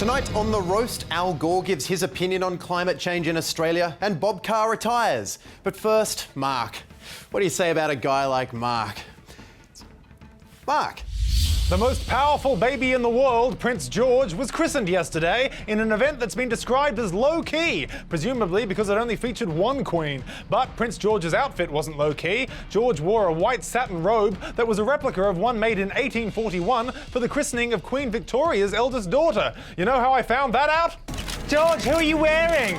Tonight on The Roast, Al Gore gives his opinion on climate change in Australia and Bob Carr retires. But first, Mark. What do you say about a guy like Mark? Mark. The most powerful baby in the world, Prince George, was christened yesterday in an event that's been described as low-key, presumably because it only featured one queen. But Prince George's outfit wasn't low-key. George wore a white satin robe that was a replica of one made in 1841 for the christening of Queen Victoria's eldest daughter. You know how I found that out? George, who are you wearing?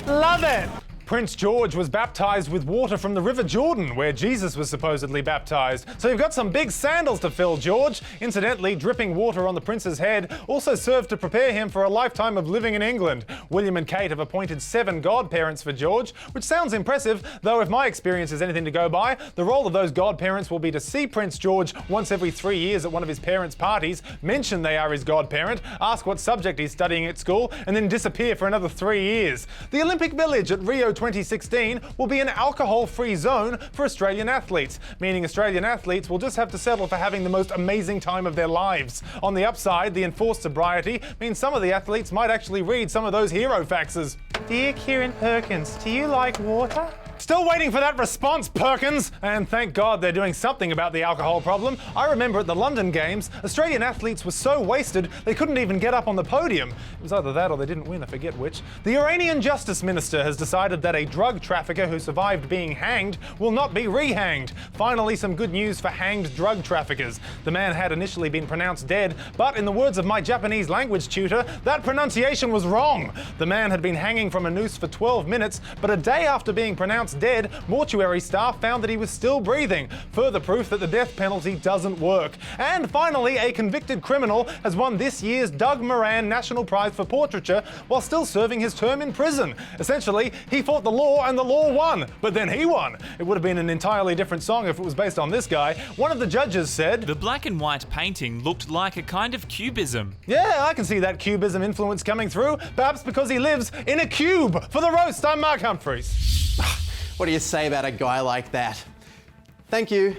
Love it! Prince George was baptised with water from the River Jordan, where Jesus was supposedly baptised. So you've got some big sandals to fill, George. Incidentally, dripping water on the prince's head also served to prepare him for a lifetime of living in England. William and Kate have appointed 7 godparents for George, which sounds impressive, though if my experience is anything to go by, the role of those godparents will be to see Prince George once every 3 years at one of his parents' parties, mention they are his godparent, ask what subject he's studying at school, and then disappear for another 3 years. The Olympic Village at Rio 2016 will be an alcohol-free zone for Australian athletes, meaning Australian athletes will just have to settle for having the most amazing time of their lives. On the upside, the enforced sobriety means some of the athletes might actually read some of those hero faxes. Dear Kieran Perkins, do you like water? Still waiting for that response, Perkins! And thank God they're doing something about the alcohol problem. I remember at the London Games, Australian athletes were so wasted they couldn't even get up on the podium. It was either that or they didn't win, I forget which. The Iranian Justice Minister has decided that a drug trafficker who survived being hanged will not be re-hanged. Finally, some good news for hanged drug traffickers. The man had initially been pronounced dead, but in the words of my Japanese language tutor, that pronunciation was wrong. The man had been hanging from a noose for 12 minutes, but a day after being pronounced dead, mortuary staff found that he was still breathing. Further proof that the death penalty doesn't work. And finally, a convicted criminal has won this year's Doug Moran National Prize for Portraiture while still serving his term in prison. Essentially, he fought the law and the law won, but then he won. It would have been an entirely different song if it was based on this guy. One of the judges said, "The black and white painting looked like a kind of cubism." Yeah, I can see that cubism influence coming through, perhaps because he lives in a cube. For The Roast, I'm Mark Humphries. What do you say about a guy like that? Thank you.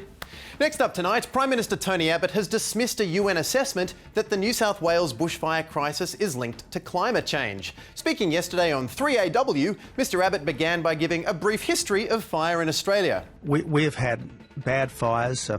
Next up tonight, Prime Minister Tony Abbott has dismissed a UN assessment that the New South Wales bushfire crisis is linked to climate change. Speaking yesterday on 3AW, Mr Abbott began by giving a brief history of fire in Australia. We have had bad fires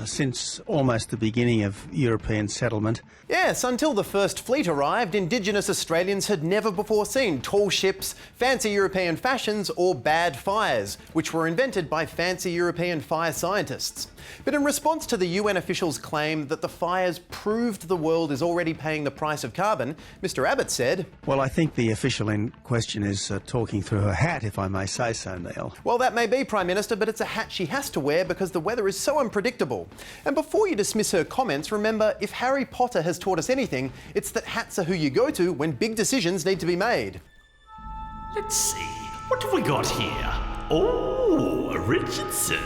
since almost the beginning of European settlement. Yes, until the first fleet arrived, Indigenous Australians had never before seen tall ships, fancy European fashions or bad fires, which were invented by fancy European fire scientists. But in response to the UN officials' claim that the fires proved the world is already paying the price of carbon, Mr Abbott said, Well, I think the official in question is talking through her hat, if I may say so, Neil. Well, that may be, Prime Minister, but it's a hat she has to wear because the weather is so unpredictable. And before you dismiss her comments, remember, if Harry Potter has taught us anything, it's that hats are who you go to when big decisions need to be made. Let's see, what have we got here? Oh, Richardson.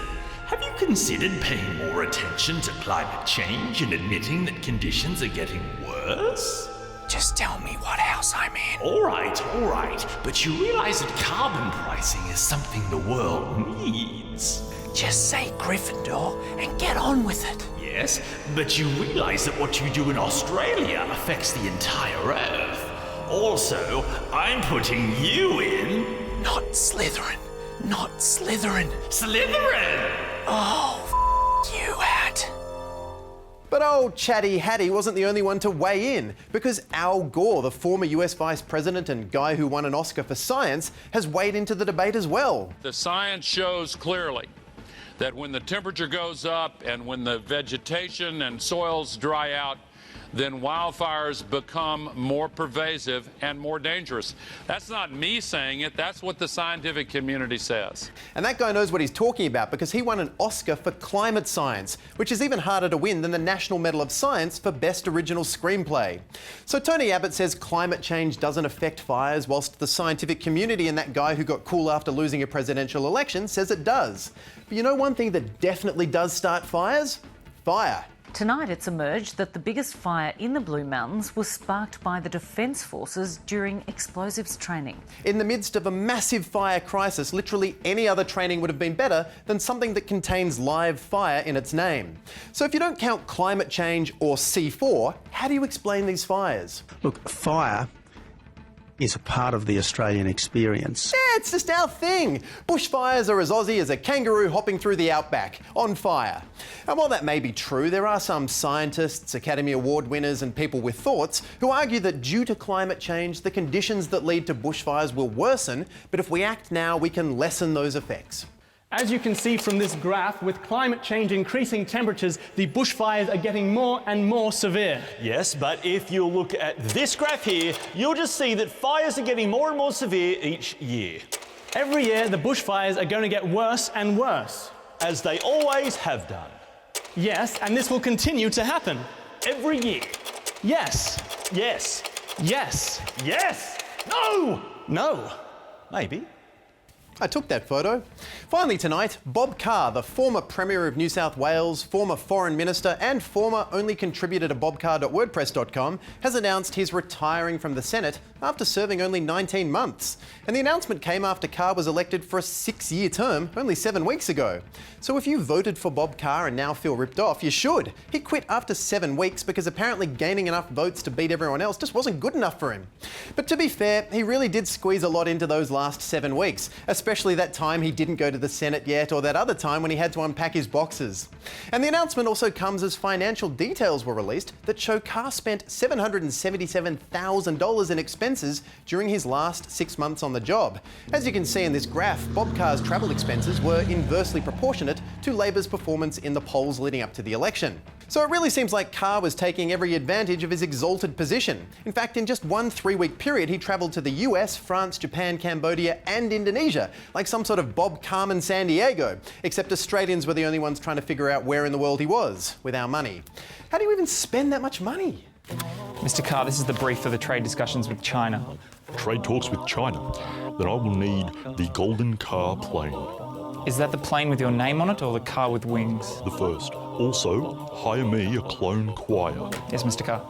Have you considered paying more attention to climate change and admitting that conditions are getting worse? Just tell me what house I'm in. All right. But you realise that carbon pricing is something the world needs. Just say Gryffindor and get on with it. Yes, but you realise that what you do in Australia affects the entire Earth. Also, I'm putting you in... Not Slytherin. Not Slytherin. Slytherin! Oh, you, Hat. But old Chatty Hattie wasn't the only one to weigh in, because Al Gore, the former US Vice President and guy who won an Oscar for science, has weighed into the debate as well. The science shows clearly that when the temperature goes up and when the vegetation and soils dry out, then wildfires become more pervasive and more dangerous. That's not me saying it, that's what the scientific community says. And that guy knows what he's talking about because he won an Oscar for climate science, which is even harder to win than the National Medal of Science for Best Original Screenplay. So Tony Abbott says climate change doesn't affect fires, whilst the scientific community and that guy who got cool after losing a presidential election says it does. But you know one thing that definitely does start fires? Fire. Tonight it's emerged that the biggest fire in the Blue Mountains was sparked by the Defence Forces during explosives training. In the midst of a massive fire crisis, literally any other training would have been better than something that contains live fire in its name. So if you don't count climate change or C4, how do you explain these fires? Look, fire is a part of the Australian experience. Yeah, it's just our thing. Bushfires are as Aussie as a kangaroo hopping through the outback, on fire. And while that may be true, there are some scientists, Academy Award winners and people with thoughts who argue that due to climate change, the conditions that lead to bushfires will worsen, but if we act now, we can lessen those effects. As you can see from this graph, with climate change increasing temperatures, the bushfires are getting more and more severe. Yes, but if you look at this graph here, you'll just see that fires are getting more and more severe each year. Every year, the bushfires are going to get worse and worse. As they always have done. Yes, and this will continue to happen. Every year. Yes. Yes. Yes. Yes. No. No. Maybe. I took that photo. Finally tonight, Bob Carr, the former Premier of New South Wales, former Foreign Minister and former only contributor to bobcarr.wordpress.com, has announced he's retiring from the Senate after serving only 19 months. And the announcement came after Carr was elected for a 6-year term only 7 weeks ago. So if you voted for Bob Carr and now feel ripped off, you should. He quit after 7 weeks because apparently gaining enough votes to beat everyone else just wasn't good enough for him. But to be fair, he really did squeeze a lot into those last 7 weeks, especially that time he didn't go to the Senate yet, or that other time when he had to unpack his boxes. And the announcement also comes as financial details were released that show Carr spent $777,000 in expenses during his last 6 months on the job. As you can see in this graph, Bob Carr's travel expenses were inversely proportionate to Labor's performance in the polls leading up to the election. So it really seems like Carr was taking every advantage of his exalted position. In fact, in just one 3-week period, he travelled to the US, France, Japan, Cambodia and Indonesia, like some sort of Bob Carmen San Diego, except Australians were the only ones trying to figure out where in the world he was with our money. How do you even spend that much money? Mr. Carr, this is the brief for the trade discussions with China. Trade talks with China? Then I will need the Golden Carr plane. Is that the plane with your name on it or the car with wings? The first. Also, hire me a clone choir. Yes, Mr. Carr.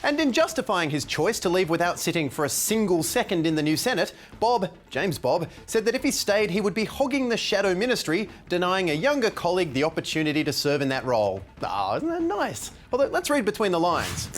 And in justifying his choice to leave without sitting for a single second in the new Senate, James Bob, said that if he stayed, he would be hogging the shadow ministry, denying a younger colleague the opportunity to serve in that role. Ah, isn't that nice? Although, let's read between the lines.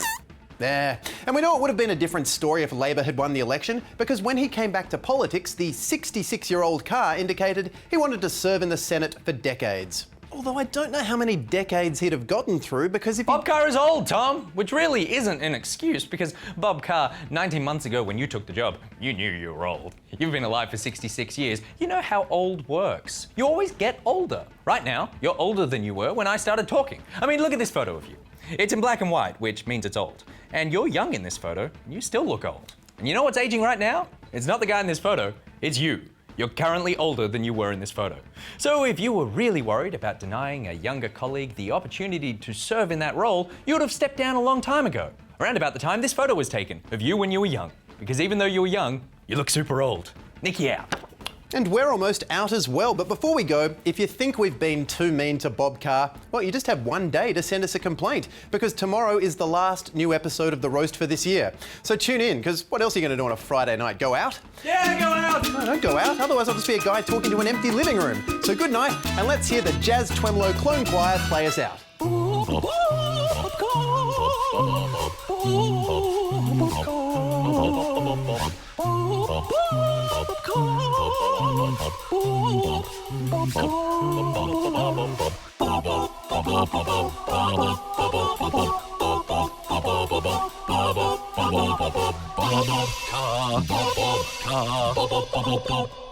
There. And we know it would have been a different story if Labor had won the election, because when he came back to politics, the 66-year-old Carr indicated he wanted to serve in the Senate for decades. Although I don't know how many decades he'd have gotten through, because if Bob Carr is old, Tom, which really isn't an excuse, because Bob Carr, 19 months ago when you took the job, you knew you were old. You've been alive for 66 years. You know how old works. You always get older. Right now, you're older than you were when I started talking. I mean, look at this photo of you. It's in black and white, which means it's old. And you're young in this photo, and you still look old. And you know what's aging right now? It's not the guy in this photo, it's you. You're currently older than you were in this photo. So if you were really worried about denying a younger colleague the opportunity to serve in that role, you would have stepped down a long time ago, around about the time this photo was taken of you when you were young. Because even though you were young, you look super old. Nicky out. And we're almost out as well. But before we go, if you think we've been too mean to Bob Carr, well, you just have one day to send us a complaint, because tomorrow is the last new episode of The Roast for this year. So tune in, because what else are you going to do on a Friday night? Go out? Yeah, go out! No, don't go out. Otherwise I'll just be a guy talking to an empty living room. So good night, and let's hear the Jazz Twemlow Clone Choir play us out. Carr.